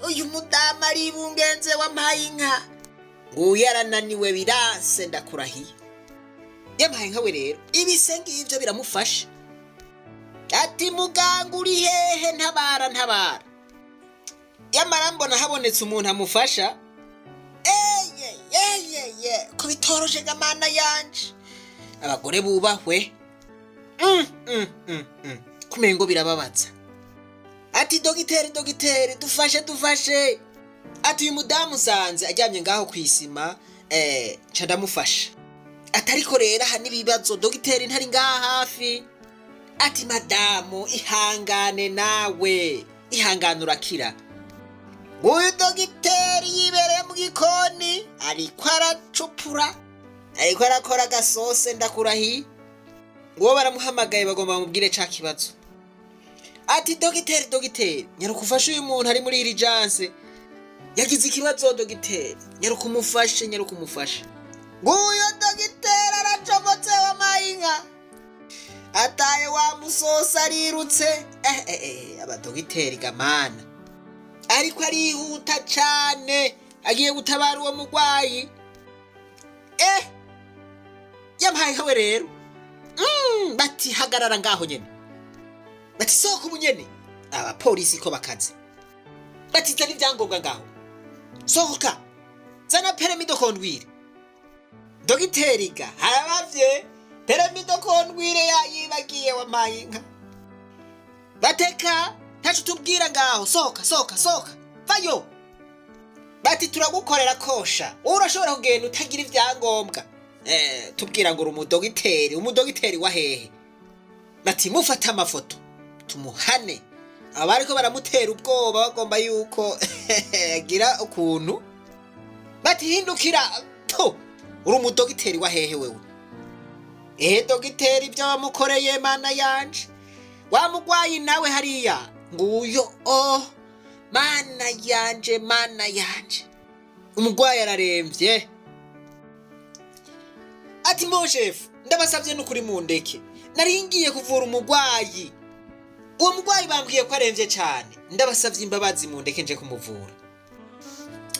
uyu mudamu ari bungenze wampaye inka ngo yarananiwe biranse ndakurahiye yampaye inka we rero ibisenge ivyo biramufasha ati muganga uri hehe ntabara yamara mbona habonetse umuntu amufasha ko bitoroshe gamana yanje abagore bubahwe kumengo birababaza ati dogiteri dufashe ati uyu mudamu sanze ajyamye ngaho kwisima ca ndamufasha atariko rero aha nibibazo dogiteri ntari ngaha hafi ati madamu ihangane nawe ihangane urakira uyu dogiteri yibereye mu gikoni ariko aracupura ariko arakora agasose ndakurahiye ngo baramuhamagaye bagomba bamubwire ca kibazo ati dogiteri nyarukufasha uyu muntu ari muri urgence yagize ikibazo dogiteri nyarukumufashe nguyo dogiteri aracomotse wampaye inka ataye wa musosa arirutse abadogiteri gamana ariko arihuta cane agiye gutabara uwo mugwayi yampaye nkawe rero bati hagarara ngaho nyene bati sohoka ubunyene abapolisi ko bakaze bati zana ivyangombwa ngaho sohoka zana permis de conduire dogiteri ga harabavye permis de conduire yayibagiye wampaye inka bateka ntaco tubwira ngaho sohoka vayo bati turagukorera kosha urashobora kugenda utagira ivyangombwa tubwira ngo umudogiteri wa hehe bati mufata amafoto tumuhane abariko baramutera ubwoba bagomba yuko agira ukuntu bati hindukira uri umudogiteri wa hehe wewe dogiteri ibyo wamukoreye mana yanje wa mugwayi nawe hariya nguyo mana yanje umugwayi araremvye ati mo chef ndabasavye n'ukuri mundeke naringiye kuvura umugwayi uwo mugwayi bambwiye ko aremvye cyane ndabasavye imbabazi mundeke nje kumuvura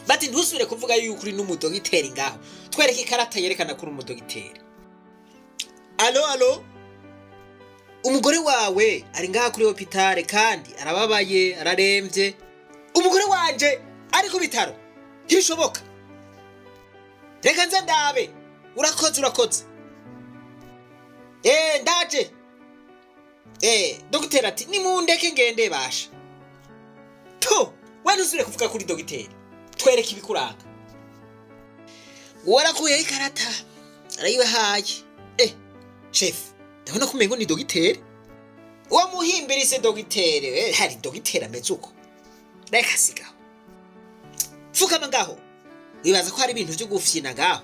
bati ntusubire kuvuga yuko uri n'umudogiteri ngaho twereke ikarata yerekana ko uri umudogiteri alo umugore wawe ari ngaha kuri hopitale kandi arababaye araremvye umugore wanje ari ku bitaro ntibishoboka reka nze ndabe urakoze ndaje dogiteri ati nimundeke ngende basha wari usubire kuvuga kuri dogiteri twereke ibikuranga warakuyeho ikarata arayibahaye chef ndabona ko umengo ni dogiteri uwo muhimbirise dogiteri hari dogiteri ameze uko reka sigaho fukama ngaho wibaza ko hari ibintu byo gufyina ngaho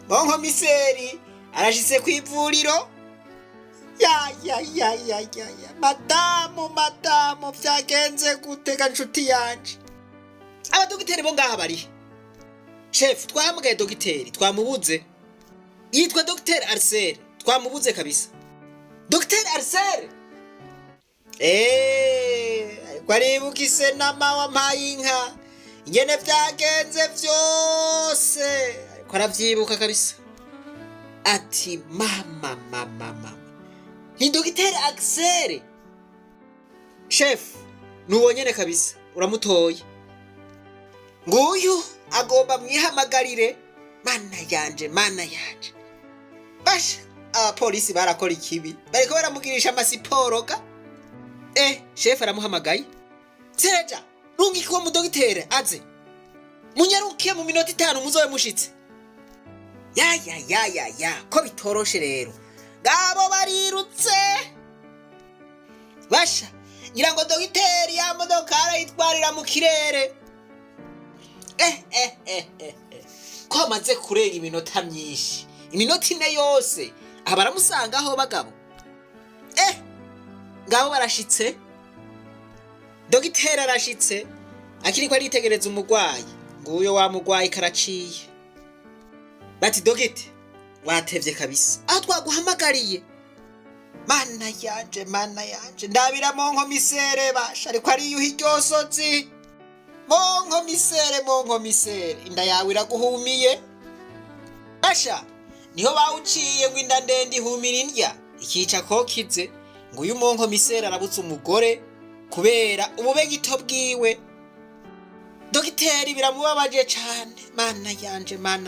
komiseri arashitse kwivuriro madamu vyagenze gutega nshuti yanje abadogiteri bo ngaha bari chef twahamagaye dogiteri twamubuze yitwa Dr. Arsene twamubuze kabisa Dr. Arsene kwaribukise nama wampaye inka ingene vyagenze vyose kwaravyibuka kabisa ati mama ni Dr. Arsene chef nuwonyene kabisa uramutoye nguyu agomba mwihamagarire mana yanje basha abapolisi barakora ikibi bariko baramugirisha amasiporo ga chef aramuhamagaye seja rungiko mu dogiteri aze munyarukiye mu minota 5 muzobe mushitse ko bitoroshe rero gabo barirutse basha ngirango dogiteri ya modoka arayitwarira mu kirere ko amaze kurega iminota myinshi iminota 4 yose abaramusanga aho bagabo ngabo barashitse dogiteri arashitse akiriko aritegereza umugwayi nguyo wa mugwayi karaciye bati dogite watevye kabisa aho twaguhamagariye mana yanje ndabira mu nkomisere basha ariko ariyuha iryosozi mu nkomisere inda yawe iraguhumiye basha niho bawuciye ngo inda ndende ihumira indya ikica kokize ngo uyu mu nkomisere arabutse umugore kubera ubube gito bwiwe. Dogiteri biramubabaje cyane mana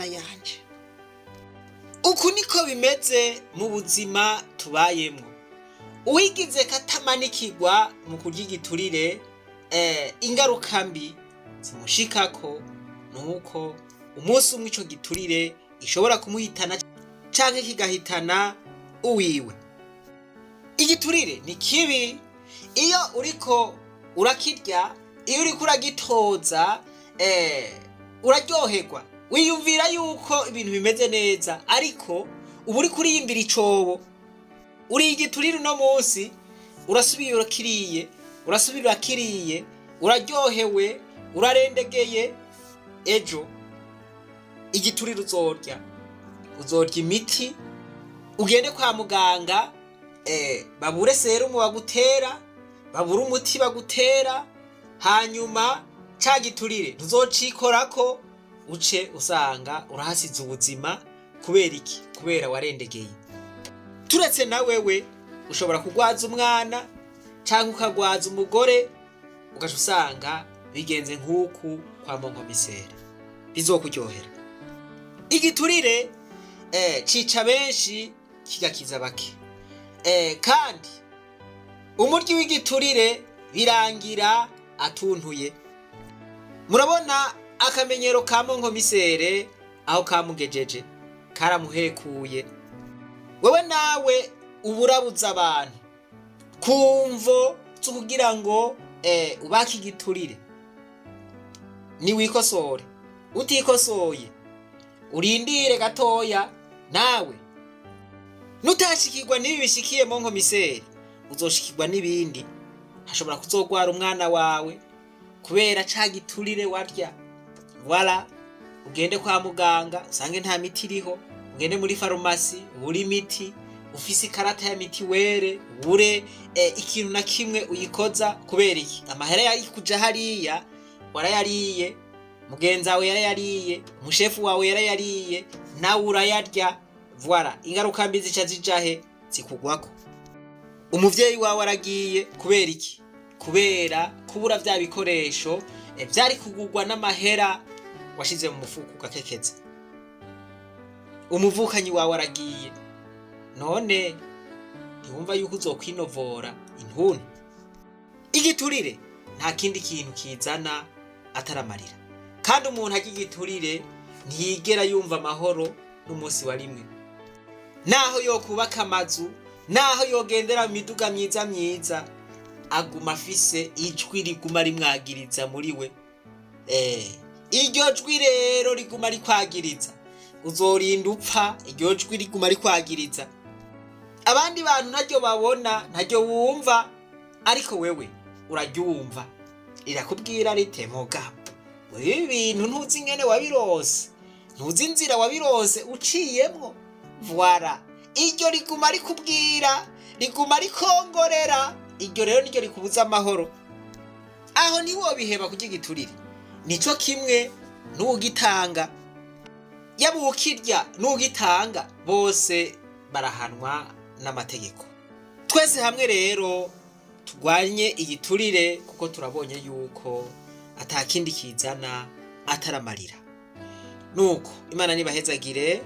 yanje uku niko bimeze mu buzima tubayemo. Uwigize katamanikirwa mu kurya igiturire ingaruka mbi zimushikako nuko umunsi umwe ico giturire ishobora kumuhitana canke kigahitana uwiwe. Igiturire ni kibi iyo uriko urakirya, iyo uriko uragitoza uraryoherwa wiyumvira yuko ibintu bimeze neza, ariko ubu uriko uriyimbira icobo. Uri igiturire uno munsi urasubira urakiriye uraryohewe urarendegeye, ejo igiturire uzorya imiti ugende kwa muganga babure serumu bagutera, babure umuti bagutera, hanyuma ca giturire ntuzocikorako uce usanga urahasize ubuzima. Kubera iki? Kubera warendegeye. Turetse na wewe ushobora kugwaza umwana canke ukagwaza umugore ugaca usanga bigenze nk'uku kwa monkomisere, bizokuryohera. Igiturire cica benshi kigakiza bake, kandi umuryi w'igiturire birangira atuntuye. Murabona akamenyero ka monkomisere aho kamugejeje karamuhekuye. Wewe nawe uburabuza abantu kumvo zo kugira ngo ubaki igiturire. Ni wikosore, utikosoye urindire gatoya, nawe nutashikirwa n'ibi bishikiye monkomisere uzoshikirwa n'ibindi. Hashobora kuzogwara umwana wawe kubera ca giturire warya. Wala ugende kwa muganga usange nta miti iriho, ugende muri farumasi ubure imiti, ufise ikarata ya mitiwere ubure ikintu na kimwe uyikoza. Kubera iki? Amahera yarikuja hariya warayariye, mugenzi wawe yarayariye, umushefu wawe yarayariye, nawe urayarya. Voilà, ingaruka mbi zica zijahe zikugwako. Umuvyeyi wawe aragiye kubera iki? Kubera kubura vya bikoresho vyari kugurwa n'amahera washize mu mufuko ugakekeza. Umuvukanyi wawe aragiye, none ntiwumva yuko uzokwinovora intuntu. Igiturire nta kindi kintu kizana ataramarira, kandi umuntu arya igiturire ntiyigera yumva amahoro n'umunsi wa rimwe. Naho yokubaka amazu, naho yogendera mu miduga myiza aguma afise ijwi riguma rimwagiriza muri we. Iryo jwi rero riguma rikwagiriza, uzorinda upfa. Iryo jwi riguma rikwagiriza, abandi bantu ntaryo babona, ntaryo wumva, ariko wewe uraryumva. Rirakubwira rite? Mugabo ibi bintu ntuzi ingene wabirose, ntuzi inzira wabirose uciyemwo. Voilà, iryo riguma rikubwira, riguma rikongorera. Iryo rero niryo rikubuza amahoro. Aho ntiwobiheba kurya igiturire. Nico kimwe n'ugitanga. Yaba ukirya n'ugitanga bose barahanwa n'amategeko. Twese hamwe rero tugwanye igiturire, kuko turabonye yuko atakindi kizana ataramarira. Nuko Imana nibahezagire,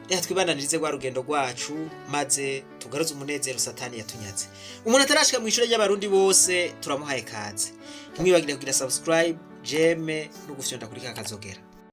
reka twibandanirize rwa rugendo rwacu maze tugaruze umunezero Satani yatunyaze. Umuntu atarashika mu ishure ry'abarundi bose turamuhaye kaze. Ntimwibagire kugira subscribe, jeme no gufyonda kuri kakazogera.